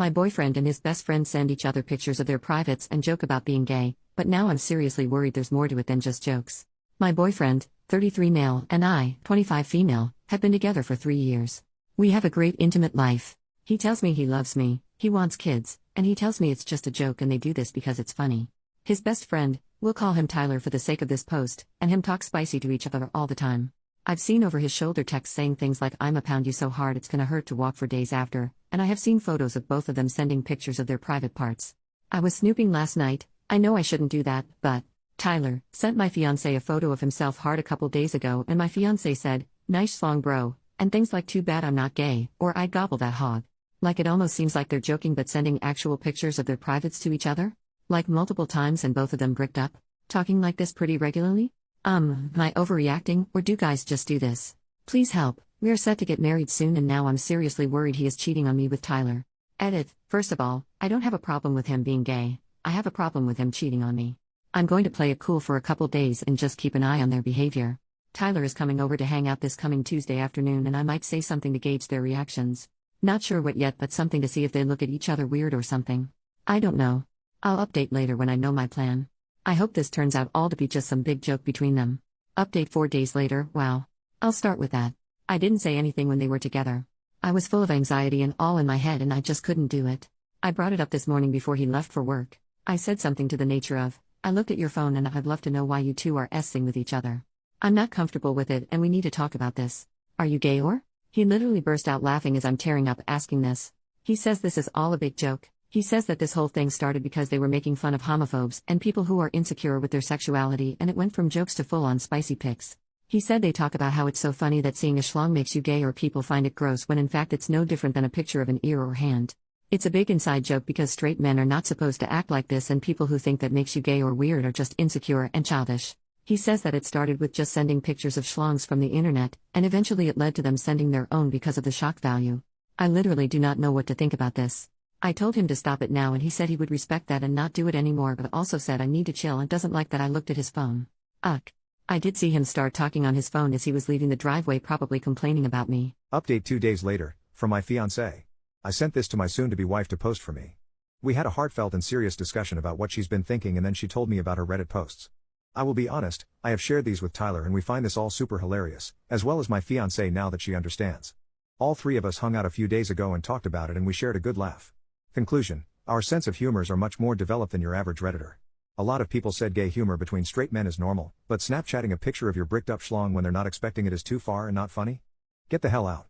My boyfriend and his best friend send each other pictures of their privates and joke about being gay, but now I'm seriously worried there's more to it than just jokes. My boyfriend, 33 male, and I, 25 female, have been together for 3 years. We have a great intimate life. He tells me he loves me, he wants kids, and he tells me it's just a joke and they do this because it's funny. His best friend, we'll call him Tyler for the sake of this post, and him talk spicy to each other all the time. I've seen over his shoulder texts saying things like "I'ma pound you so hard it's gonna hurt to walk" for days after, and I have seen photos of both of them sending pictures of their private parts. I was snooping last night. I know I shouldn't do that, but Tyler sent my fiancé a photo of himself hard a couple days ago, and my fiancé said, "Nice schlong bro," and things like "too bad I'm not gay," or "I'd gobble that hog." Like it almost seems like they're joking but sending actual pictures of their privates to each other? Like multiple times and both of them bricked up? Talking like this pretty regularly? Am I overreacting, or do guys just do this? Please help, we are set to get married soon and now I'm seriously worried he is cheating on me with Tyler. Edit, first of all, I don't have a problem with him being gay, I have a problem with him cheating on me. I'm going to play it cool for a couple days and just keep an eye on their behavior. Tyler is coming over to hang out this coming Tuesday afternoon and I might say something to gauge their reactions. Not sure what yet, but something to see if they look at each other weird or something. I don't know. I'll update later when I know my plan. I hope this turns out all to be just some big joke between them. Update 4 days later, wow. I'll start with that. I didn't say anything when they were together. I was full of anxiety and all in my head and I just couldn't do it. I brought it up this morning before he left for work. I said something to the nature of, "I looked at your phone and I'd love to know why you two are s-ing with each other. I'm not comfortable with it and we need to talk about this. Are you gay or?" He literally burst out laughing as I'm tearing up asking this. He says this is all a big joke. He says that this whole thing started because they were making fun of homophobes and people who are insecure with their sexuality, and it went from jokes to full-on spicy pics. He said they talk about how it's so funny that seeing a schlong makes you gay or people find it gross when in fact it's no different than a picture of an ear or hand. It's a big inside joke because straight men are not supposed to act like this and people who think that makes you gay or weird are just insecure and childish. He says that it started with just sending pictures of schlongs from the internet, and eventually it led to them sending their own because of the shock value. I literally do not know what to think about this. I told him to stop it now and he said he would respect that and not do it anymore, but also said I need to chill and doesn't like that I looked at his phone. Ugh. I did see him start talking on his phone as he was leaving the driveway, probably complaining about me. Update 2 days later, from my fiancé. I sent this to my soon-to-be wife to post for me. We had a heartfelt and serious discussion about what she's been thinking and then she told me about her Reddit posts. I will be honest, I have shared these with Tyler and we find this all super hilarious, as well as my fiancé now that she understands. All 3 of us hung out a few days ago and talked about it and we shared a good laugh. Conclusion: our sense of humors are much more developed than your average Redditor. A lot of people said gay humor between straight men is normal, but Snapchatting a picture of your bricked up schlong when they're not expecting it is too far and not funny? Get the hell out.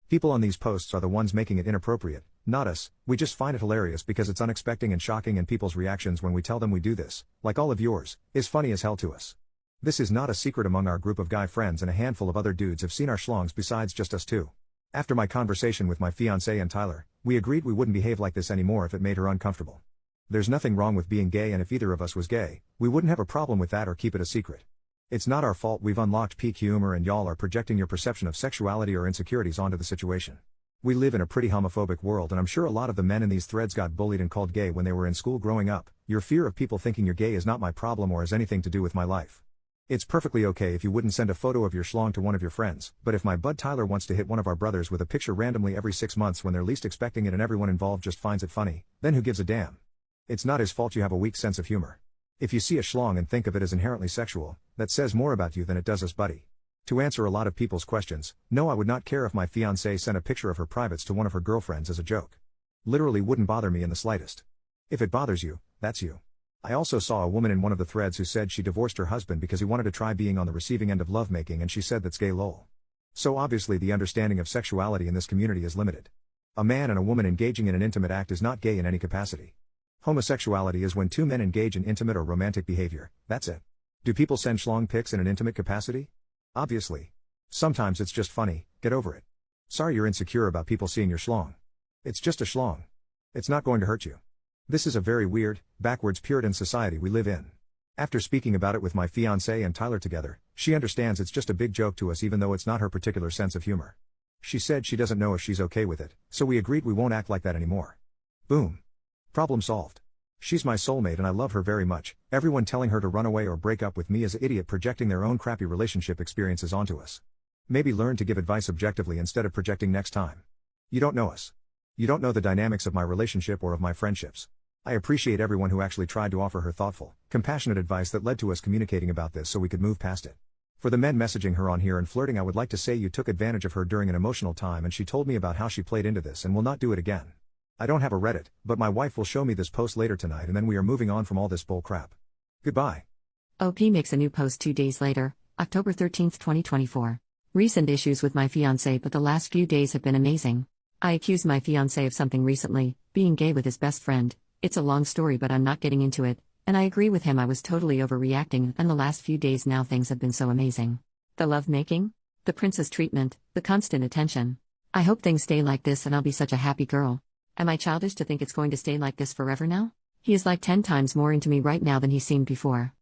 People on these posts are the ones making it inappropriate, not us. We just find it hilarious because it's unexpected and shocking, and people's reactions when we tell them we do this, like all of yours, is funny as hell to us. This is not a secret among our group of guy friends, and a handful of other dudes have seen our schlongs besides just us two. After my conversation with my fiancé and Tyler, we agreed we wouldn't behave like this anymore if it made her uncomfortable. There's nothing wrong with being gay, and if either of us was gay, we wouldn't have a problem with that or keep it a secret. It's not our fault we've unlocked peak humor and y'all are projecting your perception of sexuality or insecurities onto the situation. We live in a pretty homophobic world, and I'm sure a lot of the men in these threads got bullied and called gay when they were in school growing up. Your fear of people thinking you're gay is not my problem or has anything to do with my life. It's perfectly okay if you wouldn't send a photo of your schlong to one of your friends, but if my bud Tyler wants to hit one of our brothers with a picture randomly every 6 months when they're least expecting it and everyone involved just finds it funny, then who gives a damn? It's not his fault you have a weak sense of humor. If you see a schlong and think of it as inherently sexual, that says more about you than it does us, buddy. To answer a lot of people's questions, no, I would not care if my fiancée sent a picture of her privates to one of her girlfriends as a joke. Literally wouldn't bother me in the slightest. If it bothers you, that's you. I also saw a woman in one of the threads who said she divorced her husband because he wanted to try being on the receiving end of lovemaking, and she said that's gay lol. So obviously the understanding of sexuality in this community is limited. A man and a woman engaging in an intimate act is not gay in any capacity. Homosexuality is when two men engage in intimate or romantic behavior, that's it. Do people send schlong pics in an intimate capacity? Obviously. Sometimes it's just funny, get over it. Sorry you're insecure about people seeing your schlong. It's just a schlong. It's not going to hurt you. This is a very weird, backwards Puritan society we live in. After speaking about it with my fiancé and Tyler together, she understands it's just a big joke to us even though it's not her particular sense of humor. She said she doesn't know if she's okay with it, so we agreed we won't act like that anymore. Boom. Problem solved. She's my soulmate and I love her very much. Everyone telling her to run away or break up with me is an idiot projecting their own crappy relationship experiences onto us. Maybe learn to give advice objectively instead of projecting next time. You don't know us. You don't know the dynamics of my relationship or of my friendships. I appreciate everyone who actually tried to offer her thoughtful, compassionate advice that led to us communicating about this so we could move past it. For the men messaging her on here and flirting, I would like to say you took advantage of her during an emotional time and she told me about how she played into this and will not do it again. I don't have a Reddit, but my wife will show me this post later tonight and then we are moving on from all this bull crap. Goodbye. OP makes a new post 2 days later, October 13, 2024. Recent issues with my fiancé, but the last few days have been amazing. I accused my fiancé of something recently, being gay with his best friend. It's a long story but I'm not getting into it, and I agree with him, I was totally overreacting, and the last few days now things have been so amazing. The love making? The princess treatment, the constant attention. I hope things stay like this and I'll be such a happy girl. Am I childish to think it's going to stay like this forever now? He is like 10 times more into me right now than he seemed before.